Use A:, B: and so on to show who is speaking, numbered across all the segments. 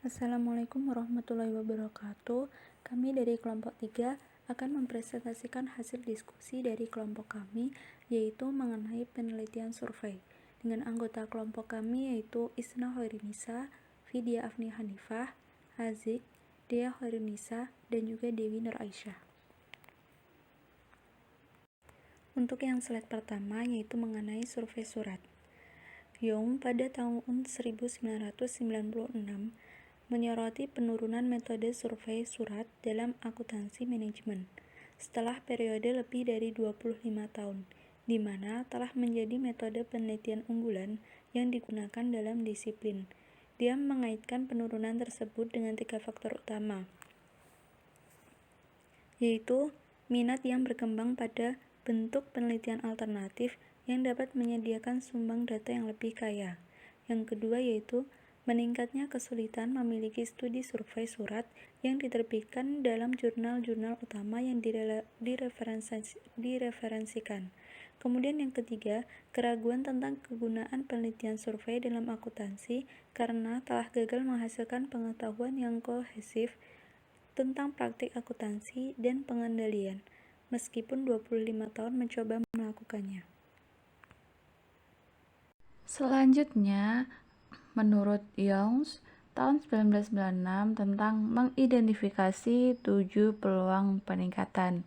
A: Assalamualaikum warahmatullahi wabarakatuh. Kami dari kelompok 3 akan mempresentasikan hasil diskusi dari kelompok kami, yaitu mengenai penelitian survei. Dengan anggota kelompok kami yaitu Isna Hoirinisa, Vidya Afni Hanifah, Hazik, Dea Hoirinisa, dan juga Dewi Nur Aisyah. Untuk yang slide pertama yaitu mengenai survei surat. Young pada tahun 1996 menyoroti penurunan metode survei surat dalam akuntansi manajemen setelah periode lebih dari 25 tahun, di mana telah menjadi metode penelitian unggulan yang digunakan dalam disiplin. Dia mengaitkan penurunan tersebut dengan 3 faktor utama, yaitu minat yang berkembang pada bentuk penelitian alternatif yang dapat menyediakan sumbang data yang lebih kaya. Yang kedua yaitu meningkatnya kesulitan memiliki studi survei surat yang diterbitkan dalam jurnal-jurnal utama yang direferensikan. Kemudian yang ketiga, keraguan tentang kegunaan penelitian survei dalam akuntansi karena telah gagal menghasilkan pengetahuan yang kohesif tentang praktik akuntansi dan pengendalian, meskipun 25 tahun mencoba melakukannya.
B: Selanjutnya, menurut Youngs, tahun 1996 tentang mengidentifikasi 7 peluang peningkatan.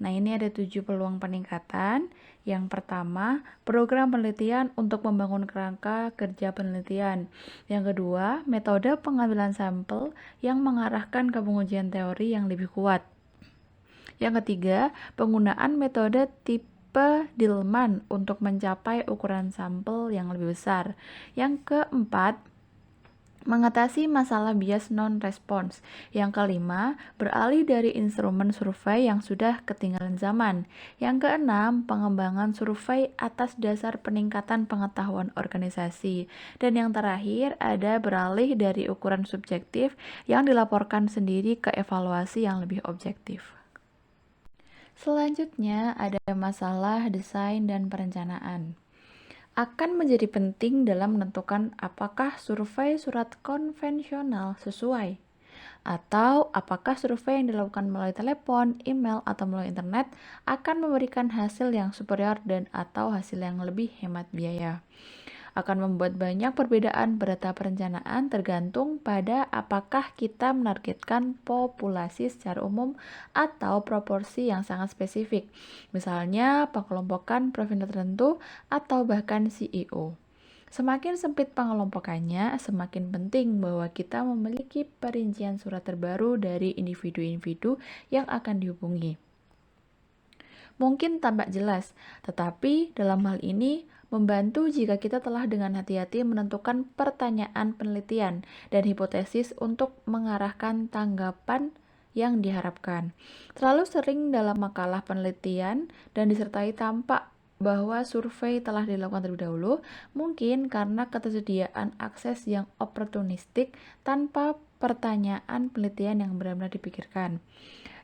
B: Nah, ini ada 7 peluang peningkatan. Yang pertama, program penelitian untuk membangun kerangka kerja penelitian. Yang kedua, metode pengambilan sampel yang mengarahkan ke pengujian teori yang lebih kuat. Yang ketiga, penggunaan metode tipe Dillman untuk mencapai ukuran sampel yang lebih besar. Yang keempat, mengatasi masalah bias non-response. Yang kelima, beralih dari instrumen survei yang sudah ketinggalan zaman. Yang keenam, pengembangan survei atas dasar peningkatan pengetahuan organisasi. Dan yang terakhir, ada beralih dari ukuran subjektif yang dilaporkan sendiri ke evaluasi yang lebih objektif. Selanjutnya, ada masalah desain dan perencanaan. Akan menjadi penting dalam menentukan apakah survei surat konvensional sesuai, atau apakah survei yang dilakukan melalui telepon, email, atau melalui internet akan memberikan hasil yang superior dan atau hasil yang lebih hemat biaya. Akan membuat banyak perbedaan pada tahap perencanaan tergantung pada apakah kita menargetkan populasi secara umum atau proporsi yang sangat spesifik, misalnya pengelompokan profil tertentu atau bahkan CEO. Semakin sempit pengelompokannya, semakin penting bahwa kita memiliki perincian surat terbaru dari individu-individu yang akan dihubungi. Mungkin tampak jelas, tetapi dalam hal ini membantu jika kita telah dengan hati-hati menentukan pertanyaan penelitian dan hipotesis untuk mengarahkan tanggapan yang diharapkan. Terlalu sering dalam makalah penelitian dan disertai tampak bahwa survei telah dilakukan terlebih dahulu, mungkin karena ketersediaan akses yang oportunistik tanpa pertanyaan penelitian yang benar-benar dipikirkan.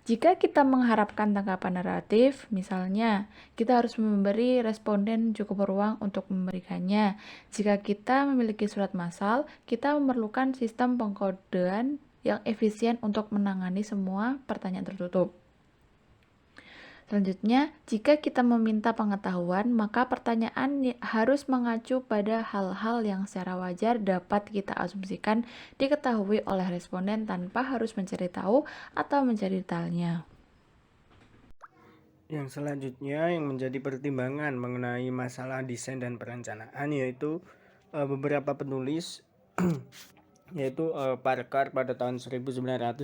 B: Jika kita mengharapkan tanggapan naratif, misalnya, kita harus memberi responden cukup ruang untuk memberikannya. Jika kita memiliki surat massal, kita memerlukan sistem pengkodean yang efisien untuk menangani semua pertanyaan tertutup. Selanjutnya, jika kita meminta pengetahuan, maka pertanyaan harus mengacu pada hal-hal yang secara wajar dapat kita asumsikan diketahui oleh responden tanpa harus mencari tahu atau mencari detailnya.
C: Yang selanjutnya yang menjadi pertimbangan mengenai masalah desain dan perencanaan yaitu beberapa penulis yaitu Parker pada tahun 1992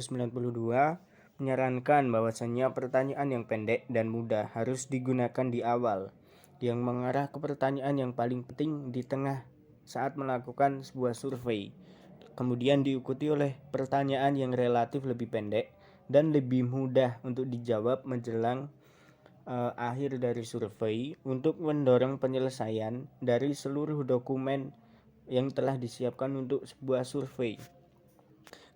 C: menyarankan bahwasannya pertanyaan yang pendek dan mudah harus digunakan di awal, yang mengarah ke pertanyaan yang paling penting di tengah saat melakukan sebuah survei. Kemudian diikuti oleh pertanyaan yang relatif lebih pendek dan lebih mudah untuk dijawab menjelang akhir dari survei untuk mendorong penyelesaian dari seluruh dokumen yang telah disiapkan untuk sebuah survei.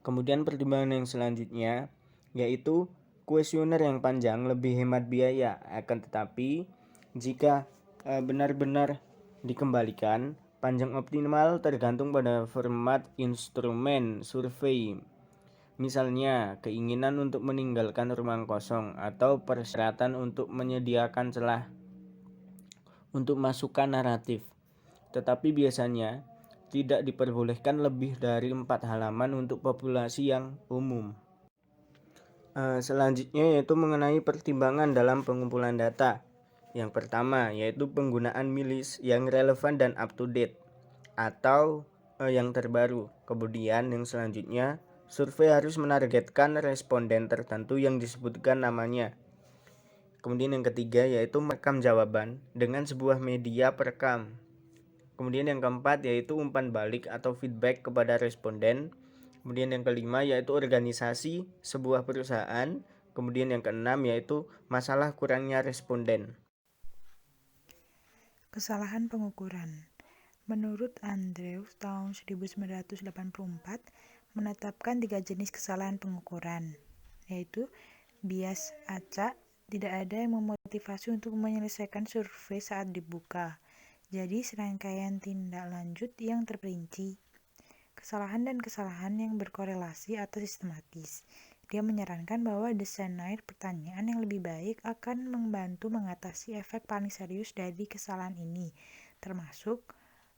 C: Kemudian pertimbangan yang selanjutnya yaitu kuesioner yang panjang lebih hemat biaya, akan tetapi jika benar-benar dikembalikan Panjang optimal tergantung pada format instrumen survei. Misalnya, keinginan untuk meninggalkan ruang kosong atau persyaratan untuk menyediakan celah untuk masukan naratif. Tetapi biasanya tidak diperbolehkan lebih dari 4 halaman untuk populasi yang umum. Selanjutnya yaitu mengenai pertimbangan dalam pengumpulan data. Yang pertama yaitu penggunaan milis yang relevan dan up to date atau yang terbaru. Kemudian yang selanjutnya, survei harus menargetkan responden tertentu yang disebutkan namanya. Kemudian yang ketiga yaitu merekam jawaban dengan sebuah media perekam. Kemudian yang keempat yaitu umpan balik atau feedback kepada responden. Kemudian yang kelima yaitu organisasi sebuah perusahaan. Kemudian yang keenam yaitu masalah kurangnya responden.
D: Kesalahan pengukuran. Menurut Andrews tahun 1984 menetapkan 3 jenis kesalahan pengukuran, yaitu bias acak, tidak ada yang memotivasi untuk menyelesaikan survei saat dibuka, jadi serangkaian tindak lanjut yang terperinci. Kesalahan dan kesalahan yang berkorelasi atau sistematis. Dia menyarankan bahwa desainer pertanyaan yang lebih baik akan membantu mengatasi efek paling serius dari kesalahan ini, termasuk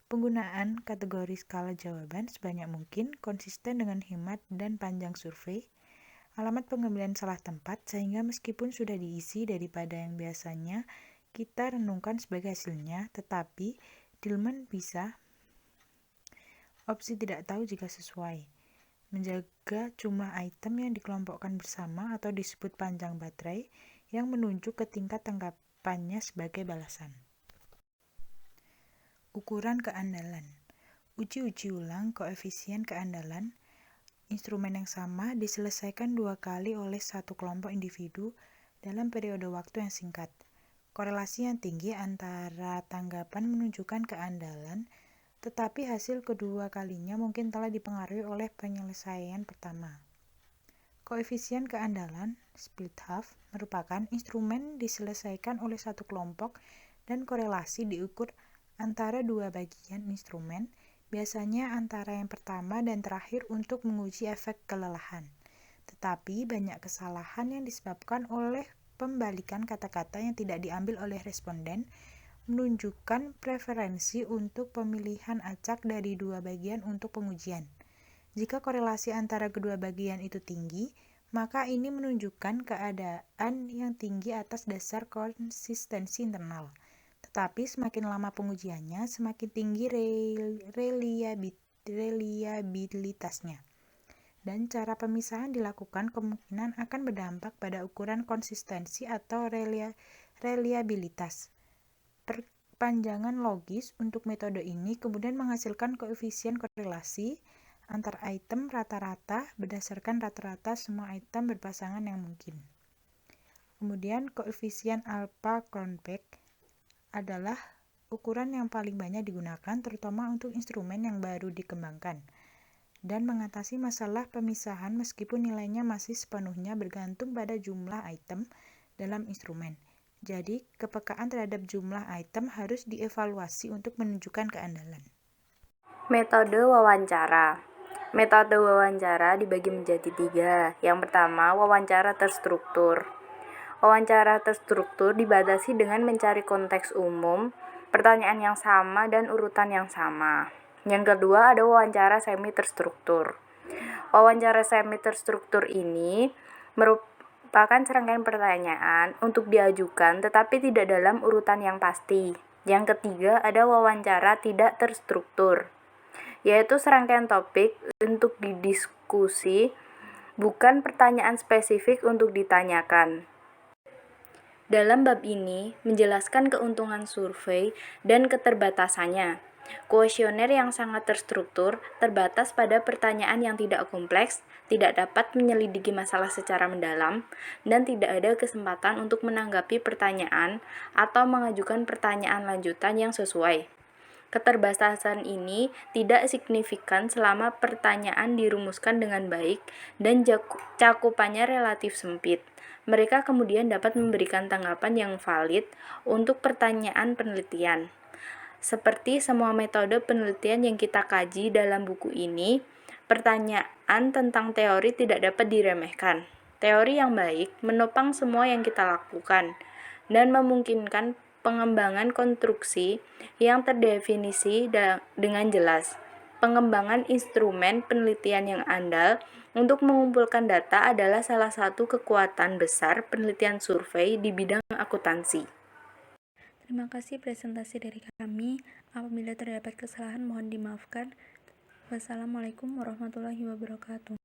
D: penggunaan kategori skala jawaban sebanyak mungkin, konsisten dengan hemat dan panjang survei, alamat pengambilan salah tempat, sehingga meskipun sudah diisi daripada yang biasanya kita renungkan sebagai hasilnya, tetapi Dillman bisa opsi tidak tahu jika sesuai. Menjaga jumlah item yang dikelompokkan bersama atau disebut panjang baterai yang menunjuk ke tingkat tanggapannya sebagai balasan. Ukuran keandalan. Uji ulang koefisien keandalan. Instrumen yang sama diselesaikan 2 kali oleh satu kelompok individu dalam periode waktu yang singkat. Korelasi yang tinggi antara tanggapan menunjukkan keandalan, tetapi hasil kedua kalinya mungkin telah dipengaruhi oleh penyelesaian pertama. Koefisien keandalan, split half, merupakan instrumen diselesaikan oleh satu kelompok dan korelasi diukur antara 2 bagian instrumen, biasanya antara yang pertama dan terakhir untuk menguji efek kelelahan. Tetapi banyak kesalahan yang disebabkan oleh pembalikan kata-kata yang tidak diambil oleh responden, menunjukkan preferensi untuk pemilihan acak dari 2 bagian untuk pengujian. Jika korelasi antara kedua bagian itu tinggi, maka ini menunjukkan keadaan yang tinggi atas dasar konsistensi internal. Tetapi semakin lama pengujiannya, semakin tinggi reliabilitasnya. Dan cara pemisahan dilakukan kemungkinan akan berdampak pada ukuran konsistensi atau reliabilitas. Perpanjangan logis untuk metode ini kemudian menghasilkan koefisien korelasi antar item rata-rata berdasarkan rata-rata semua item berpasangan yang mungkin. Kemudian koefisien alpha Cronbach adalah ukuran yang paling banyak digunakan terutama untuk instrumen yang baru dikembangkan dan mengatasi masalah pemisahan meskipun nilainya masih sepenuhnya bergantung pada jumlah item dalam instrumen. Jadi, kepekaan terhadap jumlah item harus dievaluasi untuk menunjukkan keandalan.
A: Metode wawancara. Metode wawancara dibagi menjadi 3. Yang pertama, wawancara terstruktur. Wawancara terstruktur dibatasi dengan mencari konteks umum, pertanyaan yang sama, dan urutan yang sama. Yang kedua, ada wawancara semi terstruktur. Wawancara semi terstruktur ini merupakan serangkaian pertanyaan untuk diajukan tetapi tidak dalam urutan yang pasti. Yang ketiga, ada wawancara tidak terstruktur, yaitu serangkaian topik untuk didiskusi, bukan pertanyaan spesifik untuk ditanyakan. Dalam bab ini, menjelaskan keuntungan survei dan keterbatasannya. Kuesioner yang sangat terstruktur terbatas pada pertanyaan yang tidak kompleks, tidak dapat menyelidiki masalah secara mendalam, dan tidak ada kesempatan untuk menanggapi pertanyaan atau mengajukan pertanyaan lanjutan yang sesuai. Keterbatasan ini tidak signifikan selama pertanyaan dirumuskan dengan baik dan cakupannya relatif sempit. Mereka kemudian dapat memberikan tanggapan yang valid untuk pertanyaan penelitian.
E: Seperti semua metode penelitian yang kita kaji dalam buku ini, pertanyaan tentang teori tidak dapat diremehkan. Teori yang baik menopang semua yang kita lakukan dan memungkinkan pengembangan konstruksi yang terdefinisi dengan jelas. Pengembangan instrumen penelitian yang andal untuk mengumpulkan data adalah salah satu kekuatan besar penelitian survei di bidang akuntansi.
A: Terima kasih presentasi dari kami. Apabila terdapat kesalahan mohon dimaafkan. Wassalamualaikum warahmatullahi wabarakatuh.